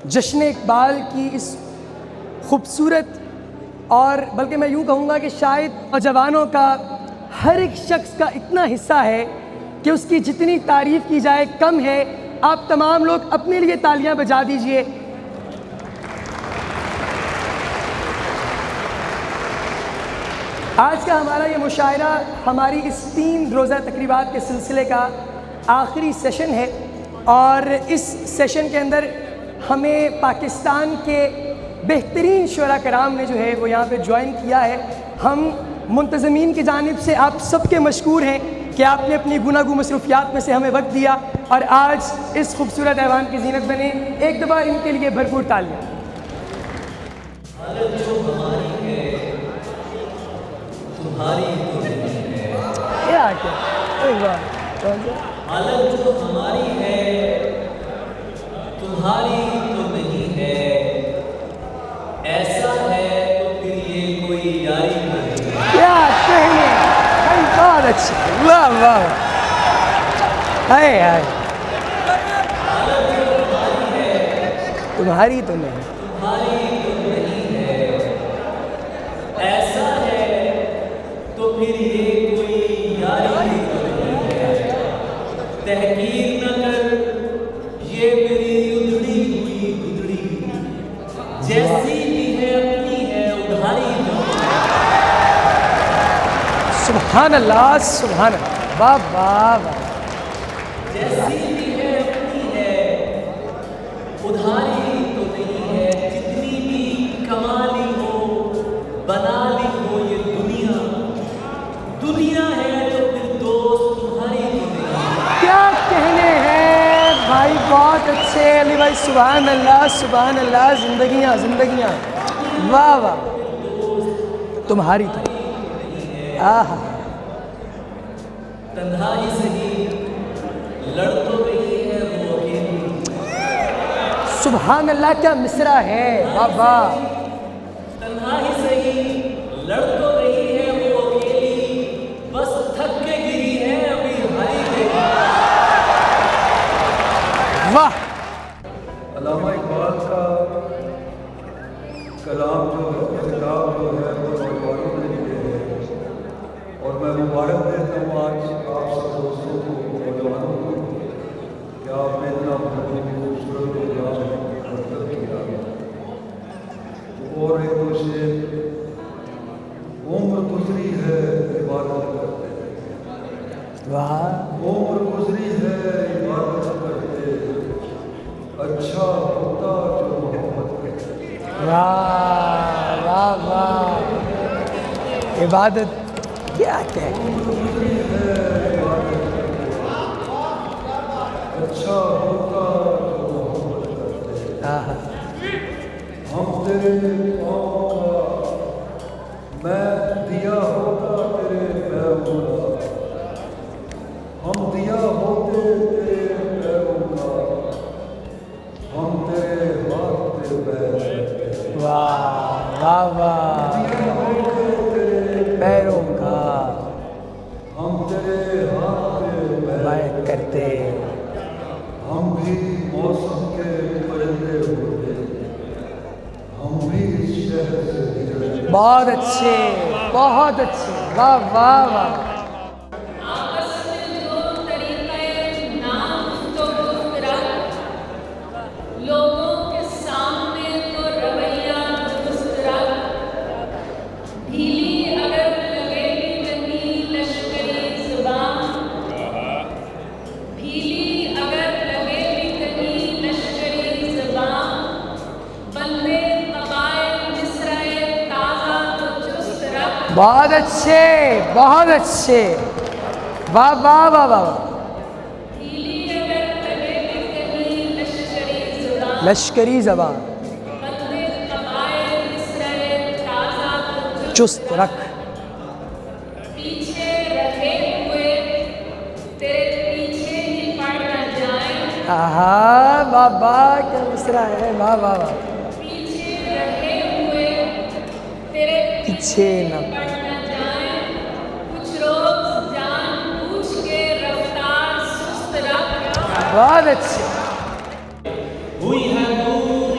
जश्न इकबाल की इस खूबसूरत और बल्कि मैं यूँ कहूँगा कि शायद नौजवानों का हर एक शख्स का इतना हिस्सा है कि उसकी जितनी तारीफ़ की जाए कम है। आप तमाम लोग अपने लिए तालियां बजा दीजिए। आज का हमारा ये मुशायरा हमारी इस 3 रोज़ा तकरीबात के सिलसिले का आखिरी सेशन है और इस सेशन के अंदर हमें पाकिस्तान के बेहतरीन शुरा कराम ने जो है वो यहाँ पे ज्वाइन किया है। हम मुंतज़मीन की जानिब से आप सबके मशकूर हैं कि आपने अपनी गुनागू मसरूफियात में से हमें वक्त दिया और आज इस खूबसूरत ऐवान की जीनत बने। एक दफ़ा इनके लिए भरपूर तालियां। क्या क्या एक बार हालत जो हमारी है तुम्हारी तो नहीं है, ऐसा है तो फिर ये कोई यारी नहीं। क्या कहने भाई, बहुत अच्छे, वाह वाह हाय हाय। तुम्हारी तो नहीं, तुम्हारी तो नहीं है, ऐसा है तो फिर ये कोई यारी तो नहीं है। तहकीर न कर ये मेरी उधड़ी हुई गुदड़ी, जैसी भी है अपनी है उधारी तो। सुभान अल्लाह सुभान अल्लाह, वाह वाह वाह। जैसी भी है अपनी है उधारी तो नहीं है। जितनी भी कमा ली हो बना ली हो ये दुनिया, दुनिया है तो फिर दोस्त तुम्हारी तो नहीं। क्या कहने हैं भाई, बहुत अच्छे अली भाई, सुभान अल्लाह, जिंदगियाँ जिंदगियाँ, वाह वाह। तुम्हारी तो आहा, तन्हाई सही लड़ तो रही है वो अकेली। सुभान अल्लाह, क्या मिसरा है, वाह वाह। तन्हाई सही लड़ तो रही है वो अकेली, बस थक के गिरी है अभी हारी गई। वाह। अल्लामा इकबाल का कलाम जो है, किताब जो है वो नौजवानों के लिए है और मैं मुबारक देता हूँ आज आप सब दोस्तों को, नौजवानों को, कि आपने इतना खूबसूरत प्रोग्राम मतलब किया। और एक दो शेर, उम्र गुजरी है इबादत करते, वाह उम्र गुजरी है इबादत करते, अच्छा होता जो मोहब्बत करते। वाह वाह वाह। इबादत क्या कहने, अच्छा होता जो मोहब्बत करते। आहा, हम तेरे पाँव का, मैं दिया होता तेरे पैरों का, हम दिया होते तेरे पैरों का, हम तेरे हाथ पे पैर करते। वाह वाह वाह। दिया होते तेरे पैरों का हम तेरे हाथ पे पैर बैठ करते, हम भी मौसम के परिंदे होते, हम भी इस शहर से गुजरते। बहुत अच्छे, बहुत अच्छे, वाह वाह वाह। आपस में जो तरीक़े नाम तो गुफ्तराह, लोगों के सामने तो रवैया दुरुस्तराह, ढीली अगर लगेगी कहीं लश्करी ज़ुबान, ढीली अगर लगेगी कहीं लश्करी ज़ुबान, बंदे कबाए मिस्राए ताज़ा तो चुस्त रख। बहुत अच्छे, बहुत अच्छे, वाह वाह वाह वाह। ढीली अगर लगेगी कहीं लश्करी ज़ुबान, लश्करी जबान बंदे कबाए मिस्राए ताज़ा तो चुस्त रख। पीछे रहे हुए तेरे पीछे ही पड़ न जाए। आहा, वाह वाह, क्या मिसरा है, वाह वाह वाह। पीछे रहे हुए तेरे पीछे न पड़ न जाए। कुछ रोज जान पूछ के रफ्तार सुस्त रख। बहुत अच्छे। हुई है दूर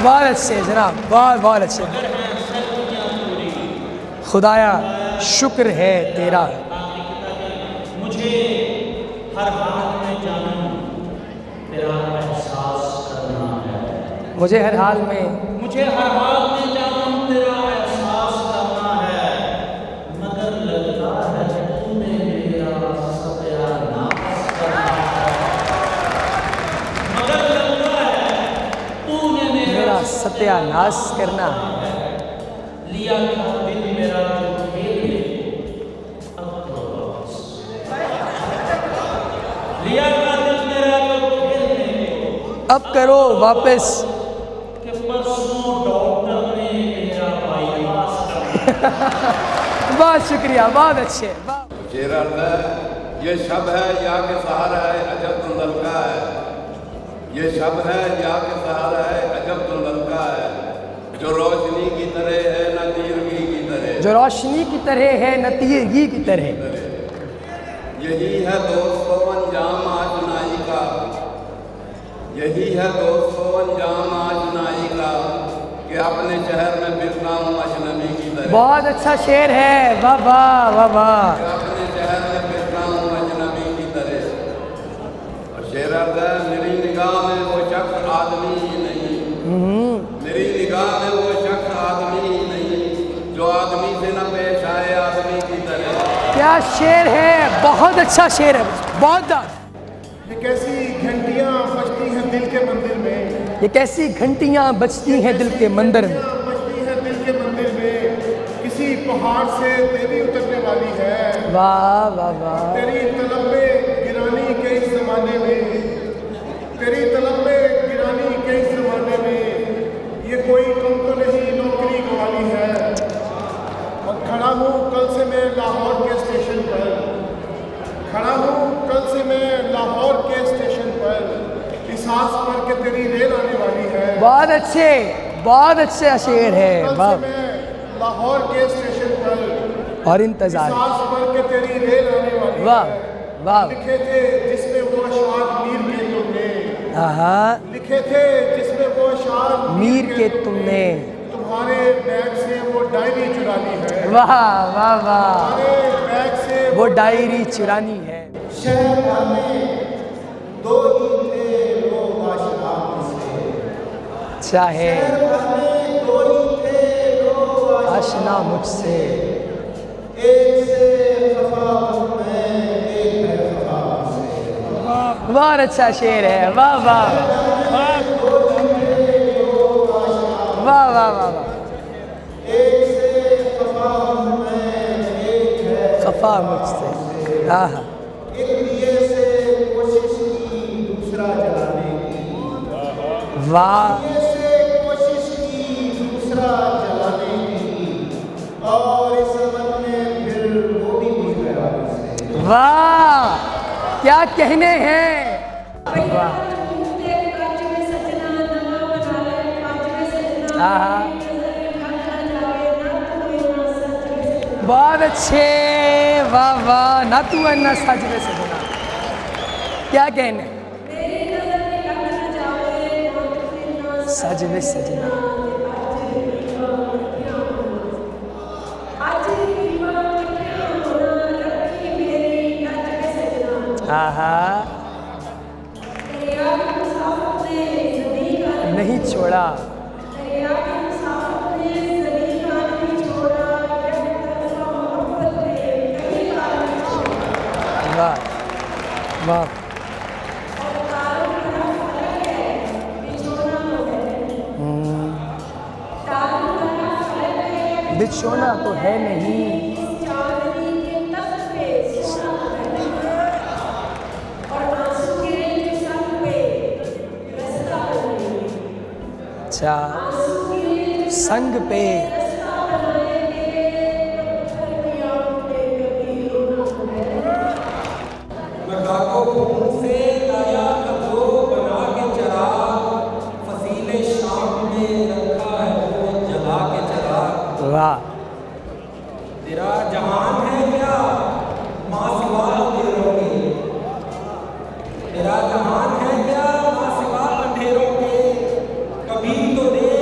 बहुत अच्छे जनाब, बहुत बहुत अच्छे। खुदाया शुक्र है तेरा। मुझे हर हाल में जानूं तेरा एहसास करना है। मुझे हर हाल में मुझे हर हाल में जानूं तेरा एहसास करना है। मगर लगता है तूने मेरा सत्यानाश करना है। मगर लगता है तूने मेरा सत्यानाश करना है। लिया था दिल मेरा जो खेल अब तो वापस। लिया था दिल मेरा जो खेलने अब करो वापस। कि परसों डॉक्टर ने मेरा बाईपास कर बहुत शुक्रिया, बहुत अच्छे। शेर अर्ज़ है, ये शब है या के सहारा है अजब दुल्हन का है। ये शब है या के सहारा है अजब दुल्हन का है। जो रोशनी की तरह है न तीरगी की तरह। जो रोशनी की तरह है न तीरगी की तरह। यही है दोस्तों अंजाम आजनाई का। यही है दोस्तों अंजाम आजनाई का कि अपने शहर में फिरता हूँ अजनबी की तरह। बहुत अच्छा शेर है, वाह वाह वाह वाह। कि अपने शहर में फिरता हूँ अजनबी की तरह। और शेर अर्ज़ है, मेरी निगाह में वो शख्स आदमी ही नहीं। मेरी निगाह में वो शख्स आदमी ही नहीं जो आदमी से न पेश आए आदमी की तरह। क्या शेर है, बहुत अच्छा शेर है, बहुत दाद। ये कैसी घंटियां बजती हैं दिल के मंदिर में। ये कैसी घंटियां बजती हैं दिल के मंदिर में। बजती हैं दिल के मंदिर में। किसी पहाड़ से देवी उतरने वाली है। वाह वाह वाह। तेरी तलब में गिरानी के इस जमाने में। तेरी तलब में गिरानी के इस जमाने में ये कोई कम तो नहीं नौकरी वाली है। और खड़ा हूँ कल से मैं लाहौर के स्टेशन पर। खड़ा हूँ कल से मैं लाहौर के स्टेशन पर। इस आस पर के तेरी रेल आने वाली है। बहुत अच्छे, बहुत अच्छा शेर है, कल वाह। से मैं लाहौर के स्टेशन पर। और इस इंतजार, आस पर के तेरी रेल आने वाली वाह है। वाह। लिखे थे जिसमें वो अशार मीर के तुमने। हाँ, लिखे थे जिसमें वो अशार मीर के तुमने। तुम्हारे बैग से वो डायरी चुरा ली है। वाह वाह वाह। तुम्हारे बैग से वो डायरी चुरानी है। शहर भर में दो ही थे लोग आशिका मुझसे। चाहे शहर भर में दो ही थे लोग आशना मुझसे। एक से खफा हूँ मैं, एक है खफा मुझसे। बहुत अच्छा शेर है, वाह वाह वाह वाह वाह वाह। एक से खफा हूँ मैं, एक है खफा मुझसे। हाँ हाँ। एक दिए से कोशिश की दूसरा जलाने की। वाह दिए से कोशिश की दूसरा जलाने की। और इस अमल में फिर वो भी बुझ गया मुझसे। वाह, क्या कहने हैं। वाह हाँ हाँ। बहुत अच्छे, वाह वाह। ना तू अन्ना साजरे से बना। क्या कहने, साजरे सजना। हाँ हाँ। नहीं छोड़ा। वाह वाह। बिछोना तो है नहीं। अच्छा, संग पे। वाह। तेरा जहान है क्या माँ सिवा अंधेरों के। तेरा जहान है क्या माँ सिवा अंधेरों के। कभी तो दे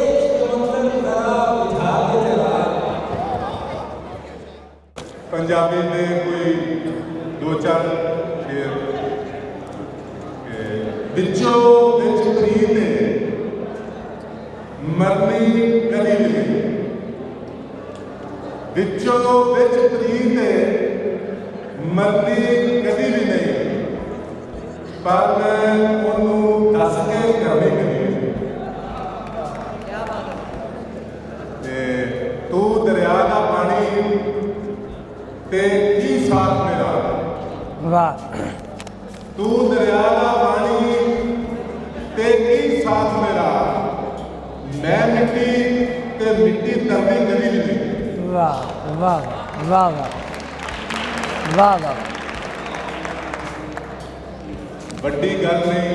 बिचो बिच प्रीत मरनी कदी भी नहीं, बिचो बिच प्रीत मरनी कदी भी नहीं, पर मैं उन्होंने दस के कभी कभी तू दरिया का पानी ते की साथ मेरा, वाह, तू दरिया का पानी ते की साथ मेरा, मैं मिट्टी ते मिट्टी तरनी कभी भी नहीं। वाह वाह वाह वाह वाह वाह। बड़ी गल नहीं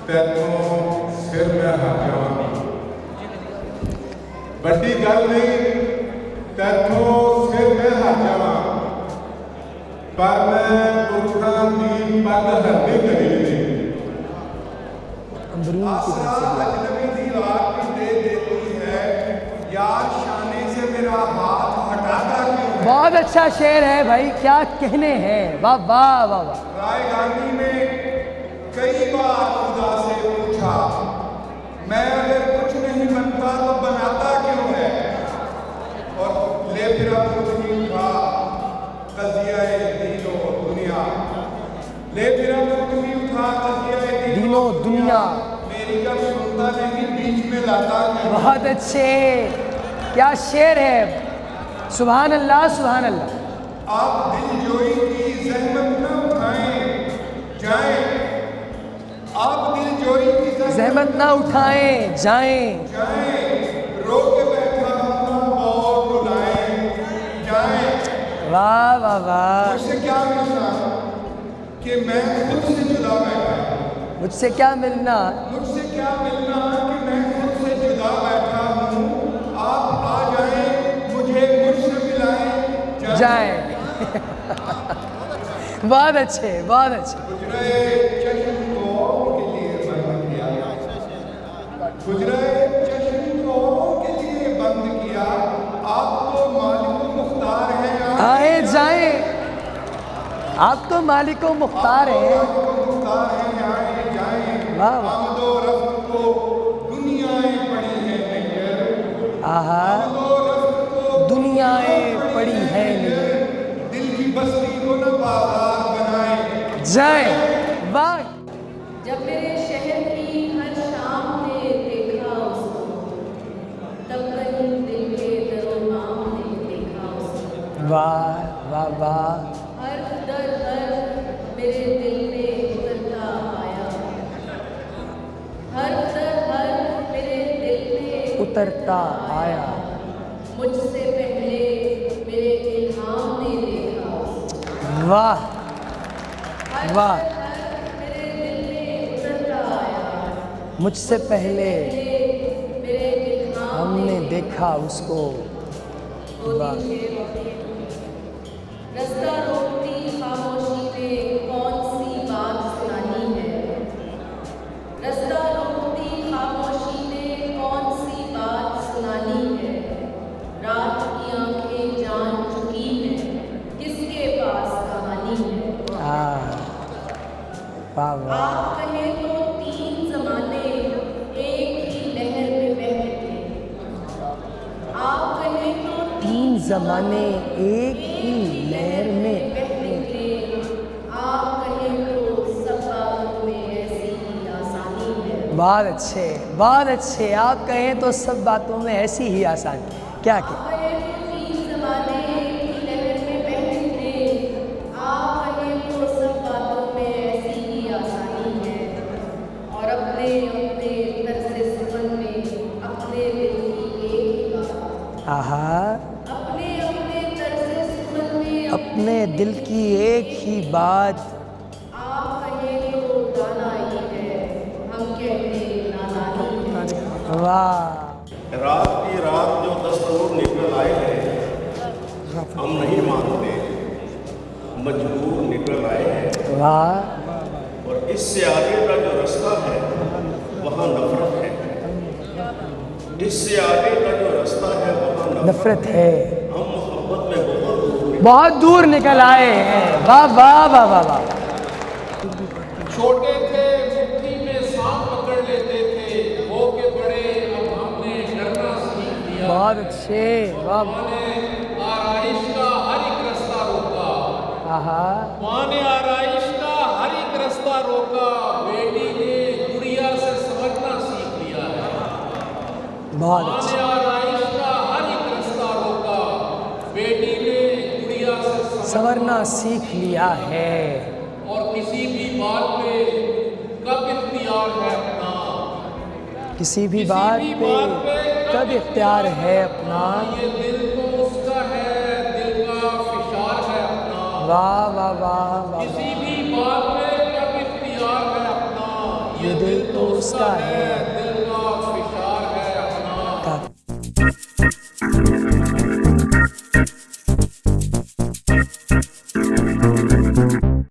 तैथों सिर मैं हट जावां, बड़ी गल नहीं तैथों सिर मैं हट जावां, पर मैं पुरखां दी पग हरनी कदी नहीं। आसरा अजनबी दी रात भी दे देती है, यार शाने से मेरा हाथ हटाता क्यों है। बहुत अच्छा शेर है भाई, क्या कहने हैं, वाह वाह वाह वाह। राय गांधी ने कई बार खुदा से पूछा, मैं अगर कुछ नहीं बनता तो बनाता क्यों है, और ले फिर कुछ नहीं था कजिया दीनो दुनिया, ले फिर कुछ नहीं था कजिया दीनो दुनिया, मेरी कब सुनता नहीं बीच में लाता क्यों। बहुत अच्छे, क्या शेर है, सुभान अल्लाह सुभान अल्लाह। आप दिल जोई की जहमत न उठाएं जाएं, आप दिल जोई की जहमत ना उठाएं जाएं, जाएं, रो के बैठा अपना और रुलाएं जाएं। वाह वाह वाह। मुझसे क्या मिलना कि मैं खुद से जुदा बैठा, मुझसे क्या मिलना, मुझसे क्या मिलना कि मैं खुद से जुदा बैठा हूँ, आप आ जाएं मुझे मुझसे मिलाएं जाएं। बहुत अच्छे बहुत अच्छे। गुजरे चश्म को के लिए बंद किया, गुजरे चश्म को के लिए बंद किया, आप तो मालिक मुख्तार हैं, आए जाएं, आप तो मालिको मुख्तार हैं। मुख्तार हैं, आए जाएं। वाह वाह। आमदो रफ्त को दुनियाएं पड़ी हैं नैयर, आहा, आमदो रफ्त को दुनियाएं पड़ी हैं नहीं, दिल की बस्ती को न बाजार बनाए जाएं। वाह। जब मेरे शहर की हर शाम ने देखा उसको, तब कहीं दिल के दरोगाम ने देखा उसको, वाह वाह वाह। हर दर हर मेरे दिल में उतरता आया, हर दर हर मेरे दिल में उतरता आया, मुझसे पहले मेरे इल्हाम ने देखा उसको, वाह हर वाह। दर हर मेरे दिल में उतरता आया, मुझसे पहले मेरे इल्हाम हमने देखा उसको। वाह। रास्ता रोकती खामोशी ने कौन सी बात सुनानी है, रास्ता रोकती खामोशी ने कौन सी बात सुनानी है, रात की आंखें जान चुकी हैं किसके पास कहानी है। वाह वाह। आप कहें तो तीन जमाने एक ही लहर में बहते थे, आप कहें तो तीन जमाने एक ही लहर में, आप कहें तो सब बातों में ऐसी ही आसानी है। बहुत अच्छे बहुत अच्छे। आप कहें तो सब बातों में ऐसी ही आसानी, क्या क्या। आप कहें तो तीन जमाने एक ही लहर में बहते थे, आप कहें तो सब बातों में ऐसी ही आसानी है, और अपने अपने तर्ज़े सुमन में अपने दिल की एक ही बात, आहा, अपने अपने तर्ज़े सुमन में अपने दिल की एक ही बात। आप कहें तो दाना ही है, हम कहते नादानी है। वाह। रात की रात जो दस्तूर निकल आए हैं, हम नहीं मानते, मजबूर निकल आए हैं, वाह। और इससे आगे का जो रास्ता है वहाँ नफरत है, इससे आगे का जो रास्ता है वहाँ नफरत है। हम मोहब्बत में बहुत दूर निकल आए हैं। वाह वाह वाह वाह वाह। छोटे थे बहुत अच्छे, वाह। आराइश का हर एक रास्ता रोका, आहा, माँ ने आराइश का हर एक रास्ता रोका, बेटी ने गुड़िया से समझना सीख लिया है। बहुत माँ अच्छे। ने आराइश का हर एक रास्ता रोका, बेटी ने गुड़िया से संवरना सीख लिया है। और किसी भी बात पे कब इख्तियार है अपना, किसी भी बात पे कब इख्तियार है अपना। ये दिल तो उसका है, दिल का फिशार है अपना। वाह वाह वाह वाह। किसी भी बात पे कब इख्तियार है अपना, ये दिल तो उसका है, दिल का